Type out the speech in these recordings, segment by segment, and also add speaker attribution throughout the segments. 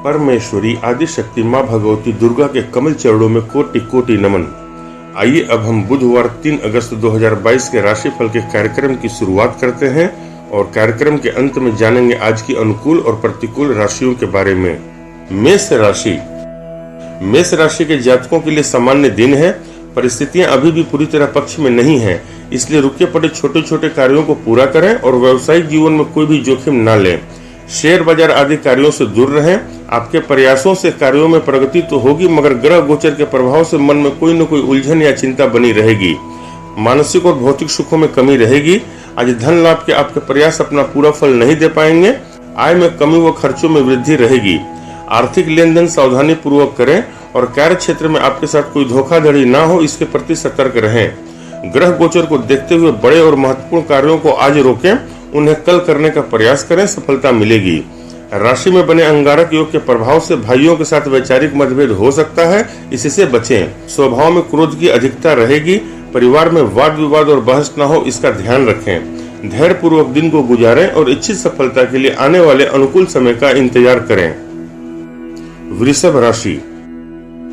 Speaker 1: परमेश्वरी आदिशक्ति माँ भगवती दुर्गा के कमल चरणों में कोटि कोटि नमन। आइए अब हम बुधवार 3 अगस्त 2022 के राशिफल के कार्यक्रम की शुरुआत करते हैं और कार्यक्रम के अंत में जानेंगे आज की अनुकूल और प्रतिकूल राशियों के बारे में। मेष राशि के जातकों के लिए सामान्य दिन है। परिस्थितियां अभी भी पूरी तरह पक्ष में नहीं है, इसलिए रुके पड़े छोटे छोटे कार्यों को पूरा करें और व्यावसायिक जीवन में कोई भी जोखिम न लें। शेयर बाजार आदि कार्यों से दूर रहें। आपके प्रयासों से कार्यों में प्रगति तो होगी, मगर ग्रह गोचर के प्रभाव से मन में कोई न कोई उलझन या चिंता बनी रहेगी। मानसिक और भौतिक सुखों में कमी रहेगी। आज धन लाभ के आपके प्रयास अपना पूरा फल नहीं दे पाएंगे। आय में कमी व खर्चों में वृद्धि रहेगी। आर्थिक लेन देन सावधानी पूर्वक करें और कार्य क्षेत्र में आपके साथ कोई धोखाधड़ी ना हो, इसके प्रति सतर्क रहें। ग्रह गोचर को देखते हुए बड़े और महत्वपूर्ण कार्यों को आज रोकें, उन्हें कल करने का प्रयास करें, सफलता मिलेगी। राशि में बने अंगारक योग के प्रभाव से भाइयों के साथ वैचारिक मतभेद हो सकता है, इससे बचें। स्वभाव में क्रोध की अधिकता रहेगी। परिवार में वाद विवाद और बहस न हो, इसका ध्यान रखें। धैर्य पूर्वक दिन को गुजारें और इच्छित सफलता के लिए आने वाले अनुकूल समय का इंतजार करें।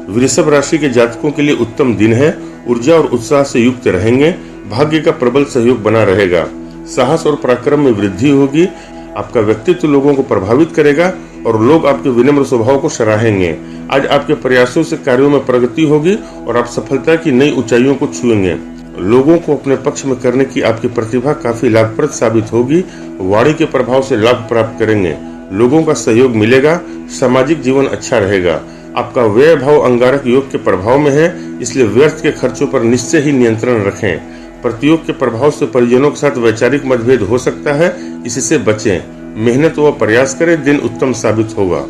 Speaker 1: वृषभ राशि के जातकों के लिए उत्तम दिन है। ऊर्जा और उत्साह से युक्त रहेंगे। भाग्य का प्रबल सहयोग बना रहेगा। साहस और पराक्रम में वृद्धि होगी। आपका व्यक्तित्व लोगों को प्रभावित करेगा और लोग आपके विनम्र स्वभाव को सराहेंगे। आज आपके प्रयासों से कार्यों में प्रगति होगी और आप सफलता की नई ऊंचाइयों को छुएंगे। लोगों को अपने पक्ष में करने की आपकी प्रतिभा काफी लाभप्रद साबित होगी। वाणी के प्रभाव से लाभ प्राप्त करेंगे। लोगों का सहयोग मिलेगा। सामाजिक जीवन अच्छा रहेगा। आपका व्यय भाव अंगारक योग के प्रभाव में है, इसलिए व्यर्थ के खर्चों पर निश्चय ही नियंत्रण रखें। प्रतियोग के प्रभाव से परिजनों के साथ वैचारिक मतभेद हो सकता है, इससे बचें। मेहनत व प्रयास करें, दिन उत्तम साबित होगा।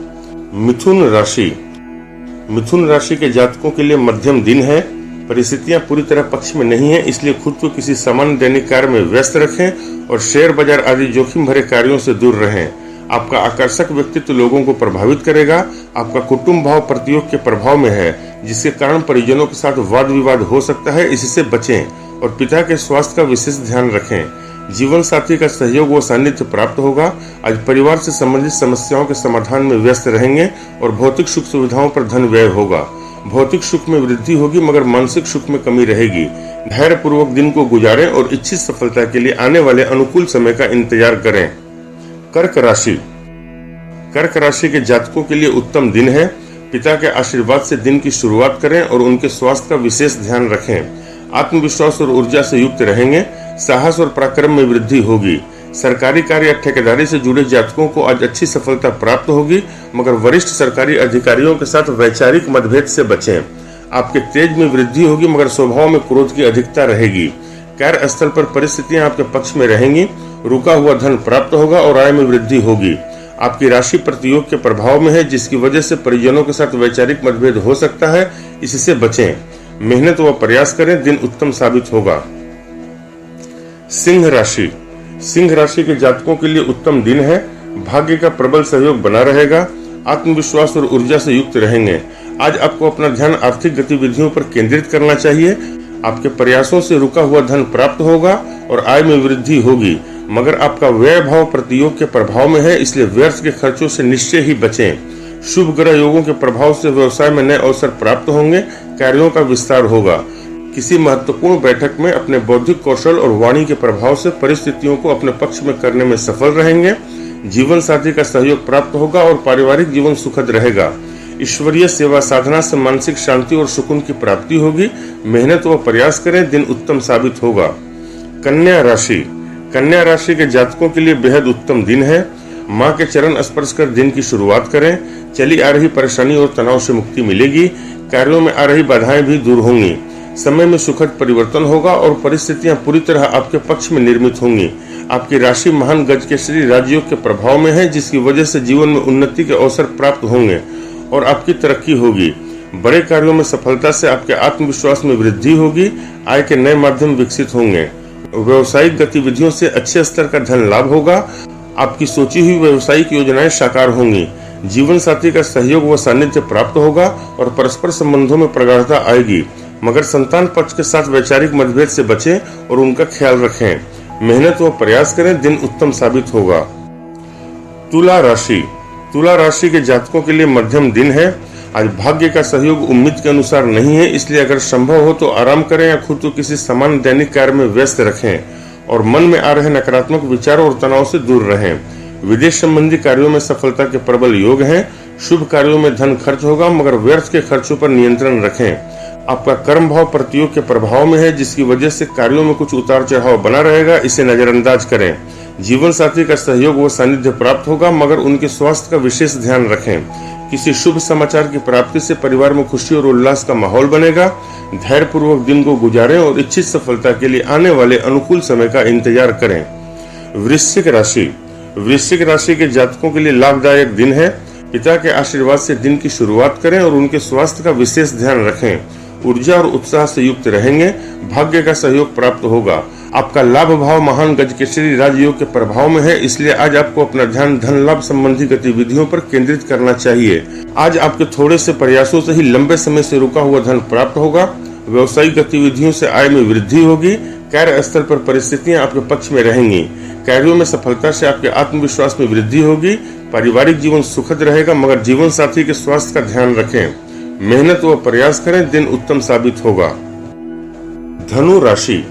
Speaker 1: मिथुन राशि के जातकों के लिए मध्यम दिन है। परिस्थितियां पूरी तरह पक्ष में नहीं है, इसलिए खुद को किसी सामान्य दैनिक कार्य में व्यस्त रखें और शेयर बाजार आदि जोखिम भरे कार्यों से दूर रहें। आपका आकर्षक व्यक्तित्व लोगों को प्रभावित करेगा। आपका कुटुंब भाव प्रतियोग के प्रभाव में है, जिसके कारण परिजनों के साथ वाद विवाद हो सकता है, इससे बचें और पिता के स्वास्थ्य का विशेष ध्यान रखें। जीवन साथी का सहयोग व सानिध्य प्राप्त होगा। आज परिवार से संबंधित समस्याओं के समाधान में व्यस्त रहेंगे और भौतिक सुख सुविधाओं पर धन व्यय होगा। भौतिक सुख में वृद्धि होगी, मगर मानसिक सुख में कमी रहेगी। धैर्य पूर्वक दिन को गुजारें और इच्छित सफलता के लिए आने वाले अनुकूल समय का इंतजार करें। कर्क राशि के जातकों के लिए उत्तम दिन है। पिता के आशीर्वाद से दिन की शुरुआत करें और उनके स्वास्थ्य का विशेष ध्यान रखें। आत्मविश्वास और ऊर्जा से युक्त रहेंगे। साहस और पराक्रम में वृद्धि होगी। सरकारी कार्य या ठेकेदारी से जुड़े जातकों को आज अच्छी सफलता प्राप्त होगी, मगर वरिष्ठ सरकारी अधिकारियों के साथ वैचारिक मतभेद से बचें। आपके तेज में वृद्धि होगी, मगर स्वभाव में क्रोध की अधिकता रहेगी। कार्यस्थल पर परिस्थितियां आपके पक्ष में रहेंगी। रुका हुआ धन प्राप्त होगा और आय में वृद्धि होगी। आपकी राशि प्रतियोग के प्रभाव में है, जिसकी वजह से परिजनों के साथ वैचारिक मतभेद हो सकता है, इससे बचें। मेहनत व प्रयास करें, दिन उत्तम साबित होगा। सिंह राशि के जातकों के लिए उत्तम दिन है। भाग्य का प्रबल सहयोग बना रहेगा। आत्मविश्वास और ऊर्जा से युक्त रहेंगे। आज आपको अपना ध्यान आर्थिक गतिविधियों पर केंद्रित करना चाहिए। आपके प्रयासों से रुका हुआ धन प्राप्त होगा और आय में वृद्धि होगी, मगर आपका व्यय भाव प्रतियोग के प्रभाव में है, इसलिए व्यर्थ के खर्चों से निश्चय ही बचें। शुभ ग्रह योगों के प्रभाव से व्यवसाय में नए अवसर प्राप्त होंगे। कार्यों का विस्तार होगा। किसी महत्वपूर्ण बैठक में अपने बौद्धिक कौशल और वाणी के प्रभाव से परिस्थितियों को अपने पक्ष में करने में सफल रहेंगे। जीवन साथी का सहयोग प्राप्त होगा और पारिवारिक जीवन सुखद रहेगा। ईश्वरीय सेवा साधना से मानसिक शांति और सुकून की प्राप्ति होगी। मेहनत व प्रयास करें, दिन उत्तम साबित होगा। कन्या राशि के जातकों के लिए बेहद उत्तम दिन है। माँ के चरण स्पर्श कर दिन की शुरुआत करें। चली आ रही परेशानी और तनाव से मुक्ति मिलेगी। कार्यों में आ रही बाधाएं भी दूर होंगी। समय में सुखद परिवर्तन होगा और परिस्थितियां पूरी तरह आपके पक्ष में निर्मित होंगी। आपकी राशि महान गजकेसरी राजयोग के प्रभाव में है, जिसकी वजह से जीवन में उन्नति के अवसर प्राप्त होंगे और आपकी तरक्की होगी। बड़े कार्यों में सफलता से आपके आत्मविश्वास में वृद्धि होगी। आय के नए माध्यम विकसित होंगे। व्यवसायिक गतिविधियों से अच्छे स्तर का धन लाभ होगा। आपकी सोची हुई व्यवसायिक योजनाएं साकार होंगी। जीवन साथी का सहयोग व सानिध्य प्राप्त होगा और परस्पर संबंधों में प्रगाढ़ता आएगी, मगर संतान पक्ष के साथ वैचारिक मतभेद से बचें और उनका ख्याल रखें। मेहनत व प्रयास करें, दिन उत्तम साबित होगा। तुला राशि के जातकों के लिए मध्यम दिन है। आज भाग्य का सहयोग उम्मीद के अनुसार नहीं है, इसलिए अगर संभव हो तो आराम करें या खुद को किसी सामान्य दैनिक कार्य में व्यस्त रखें और मन में आ रहे नकारात्मक विचारों और तनाव से दूर रहें। विदेश संबंधी कार्यों में सफलता के प्रबल योग हैं। शुभ कार्यों में धन खर्च होगा, मगर व्यर्थ के खर्चों पर नियंत्रण रखें। आपका कर्म भाव प्रतियोग के प्रभाव में है, जिसकी वजह से कार्यों में कुछ उतार चढ़ाव बना रहेगा, इसे नजरअंदाज करें। जीवन साथी का सहयोग व सानिध्य प्राप्त होगा, मगर उनके स्वास्थ्य का विशेष ध्यान रखें। किसी शुभ समाचार की प्राप्ति से परिवार में खुशी और उल्लास का माहौल बनेगा। धैर्य पूर्वक दिन को गुजारें और इच्छित सफलता के लिए आने वाले अनुकूल समय का इंतजार करें। वृश्चिक राशि। वृश्चिक राशि के जातकों के लिए लाभदायक दिन है। पिता के आशीर्वाद से दिन की शुरुआत करें और उनके स्वास्थ्य का विशेष ध्यान रखें। ऊर्जा और उत्साह से युक्त रहेंगे। भाग्य का सहयोग प्राप्त होगा। आपका लाभ भाव महान गजकेसरी राजयोग के प्रभाव में है, इसलिए आज आपको अपना ध्यान धन लाभ संबंधी गतिविधियों पर केंद्रित करना चाहिए। आज आपके थोड़े से प्रयासों से ही लंबे समय से रुका हुआ धन प्राप्त होगा। व्यवसायिक गतिविधियों से आय में वृद्धि होगी। कार्यस्थल पर परिस्थितियां आपके पक्ष में रहेंगी। कार्यों में सफलता से आपके आत्मविश्वास में वृद्धि होगी। पारिवारिक जीवन सुखद रहेगा, मगर जीवन साथी के स्वास्थ्य का ध्यान रखें। मेहनत व प्रयास करें, दिन उत्तम साबित होगा। धनु राशि।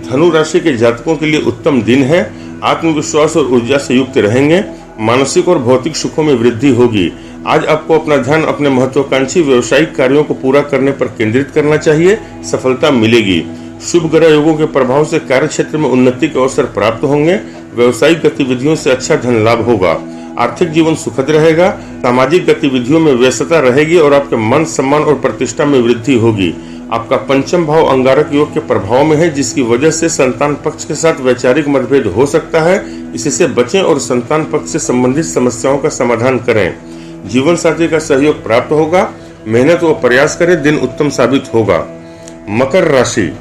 Speaker 1: धनु राशि के जातकों के लिए उत्तम दिन है। आत्मविश्वास और ऊर्जा से युक्त रहेंगे। मानसिक और भौतिक सुखों में वृद्धि होगी। आज आपको अपना ध्यान अपने महत्वाकांक्षी व्यवसायिक कार्यों को पूरा करने पर केंद्रित करना चाहिए। सफलता मिलेगी। शुभ ग्रह योगों के प्रभाव से कार्य क्षेत्र में उन्नति के अवसर प्राप्त होंगे। व्यवसायिक गतिविधियों से अच्छा धन लाभ होगा। आर्थिक जीवन सुखद रहेगा। सामाजिक गतिविधियों में व्यस्तता रहेगी और आपके मान सम्मान और प्रतिष्ठा में वृद्धि होगी। आपका पंचम भाव अंगारक योग के प्रभाव में है, जिसकी वजह से संतान पक्ष के साथ वैचारिक मतभेद हो सकता है। इससे बचें और संतान पक्ष से संबंधित समस्याओं का समाधान करें। जीवन साथी का सहयोग प्राप्त होगा। मेहनत व प्रयास करें, दिन उत्तम साबित होगा। मकर राशि।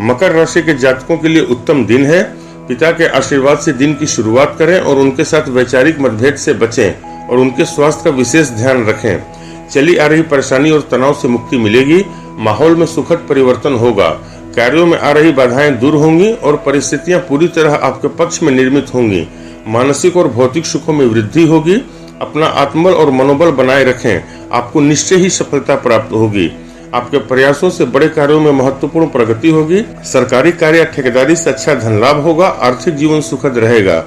Speaker 1: मकर राशि के जातकों के लिए उत्तम दिन है। पिता के आशीर्वाद से दिन की शुरुआत करें और उनके साथ वैचारिक मतभेद से बचें और उनके स्वास्थ्य का विशेष ध्यान रखें। चली आ रही परेशानी और तनाव से मुक्ति मिलेगी। माहौल में सुखद परिवर्तन होगा। कार्यों में आ रही बाधाएं दूर होंगी और परिस्थितियां पूरी तरह आपके पक्ष में निर्मित होंगी। मानसिक और भौतिक सुखों में वृद्धि होगी। अपना आत्मबल और मनोबल बनाए रखें। आपको निश्चय ही सफलता प्राप्त होगी। आपके प्रयासों से बड़े कार्यों में महत्वपूर्ण प्रगति होगी। सरकारी कार्य या ठेकेदारी से अच्छा धन लाभ होगा। आर्थिक जीवन सुखद रहेगा।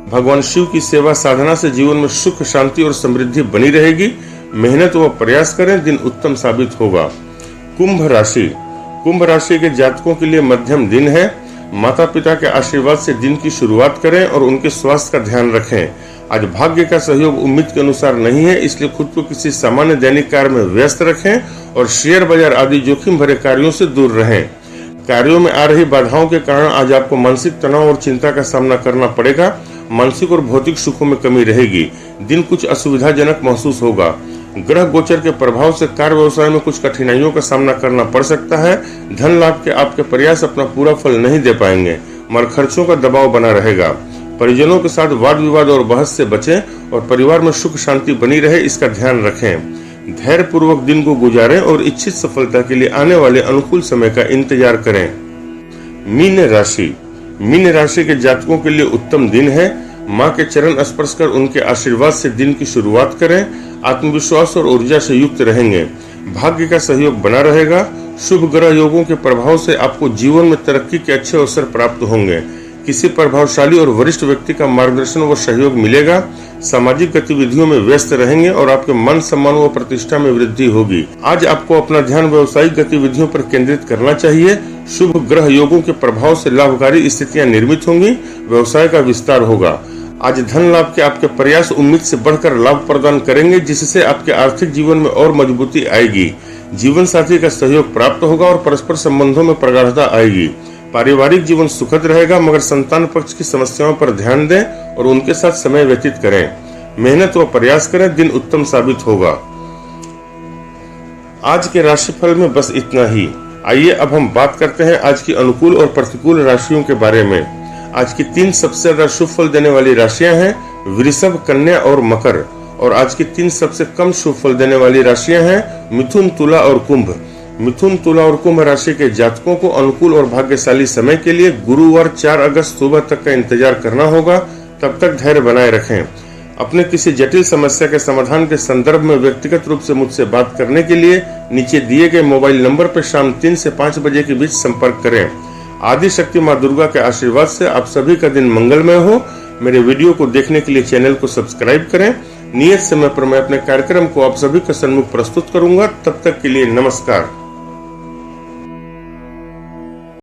Speaker 1: भगवान शिव की सेवा साधना से जीवन में सुख, शांति और समृद्धि बनी रहेगी। मेहनत व प्रयास करें, दिन उत्तम साबित होगा। कुंभ राशि। कुंभ राशि के जातकों के लिए मध्यम दिन है। माता पिता के आशीर्वाद से दिन की शुरुआत करें और उनके स्वास्थ्य का ध्यान रखें। आज भाग्य का सहयोग उम्मीद के अनुसार नहीं है, इसलिए खुद को किसी सामान्य दैनिक कार्य में व्यस्त रखें और शेयर बाजार आदि जोखिम भरे कार्यों से दूर रहें। कार्यों में आ रही बाधाओं के कारण आज आपको मानसिक तनाव और चिंता का सामना करना पड़ेगा। मानसिक और भौतिक सुखों में कमी रहेगी। दिन कुछ असुविधाजनक महसूस होगा। ग्रह गोचर के प्रभाव से कार्य व्यवसाय में कुछ कठिनाइयों का सामना करना पड़ सकता है। धन लाभ के आपके प्रयास अपना पूरा फल नहीं दे पाएंगे, मगर खर्चों का दबाव बना रहेगा। परिजनों के साथ वाद विवाद और बहस से बचें और परिवार में सुख शांति बनी रहे, इसका ध्यान रखें। धैर्य पूर्वक दिन को गुजारें और इच्छित सफलता के लिए आने वाले अनुकूल समय का इंतजार करें। मीन राशि। मीन राशि के जातकों के लिए उत्तम दिन है। माँ के चरण स्पर्श कर उनके आशीर्वाद से दिन की शुरुआत करें। आत्मविश्वास और ऊर्जा से युक्त रहेंगे। भाग्य का सहयोग बना रहेगा। शुभ ग्रह योगों के प्रभाव से आपको जीवन में तरक्की के अच्छे अवसर प्राप्त होंगे। किसी प्रभावशाली और वरिष्ठ व्यक्ति का मार्गदर्शन व सहयोग मिलेगा। सामाजिक गतिविधियों में व्यस्त रहेंगे और आपके मान सम्मान व प्रतिष्ठा में वृद्धि होगी। आज आपको अपना ध्यान व्यावसायिक गतिविधियों पर केंद्रित करना चाहिए। शुभ ग्रह योगों के प्रभाव से लाभकारी स्थितियां निर्मित होंगी। व्यवसाय का विस्तार होगा। आज धन लाभ के आपके प्रयास उम्मीद से बढ़कर लाभ प्रदान करेंगे, जिससे आपके आर्थिक जीवन में और मजबूती आएगी। जीवन साथी का सहयोग प्राप्त होगा और परस्पर संबंधों में प्रगाढ़ता आएगी। पारिवारिक जीवन सुखद रहेगा, मगर संतान पक्ष की समस्याओं पर ध्यान दें और उनके साथ समय व्यतीत करें। मेहनत व प्रयास करें, दिन उत्तम साबित होगा। आज के राशिफल में बस इतना ही। आइए अब हम बात करते हैं आज की अनुकूल और प्रतिकूल राशियों के बारे में। आज की 3 सबसे ज्यादा शुभ फल देने वाली राशियां हैं वृषभ, कन्या और मकर। और आज की 3 सबसे कम शुभ फल देने वाली राशियां हैं मिथुन, तुला और कुंभ। मिथुन, तुला और कुंभ राशि के जातकों को अनुकूल और भाग्यशाली समय के लिए गुरुवार 4 अगस्त सुबह तक का इंतजार करना होगा। तब तक धैर्य बनाए रखें। अपने किसी जटिल समस्या के समाधान के संदर्भ में व्यक्तिगत रूप से मुझसे बात करने के लिए नीचे दिए गए मोबाइल नंबर पर शाम 3 से 5 बजे के बीच संपर्क करें। आदि शक्ति माँ दुर्गा के आशीर्वाद से आप सभी का दिन मंगलमय हो। मेरे वीडियो को देखने के लिए चैनल को सब्सक्राइब करें। नियत समय पर मैं अपने कार्यक्रम को आप सभी के सम्मुख प्रस्तुत करूंगा। तब तक के लिए नमस्कार।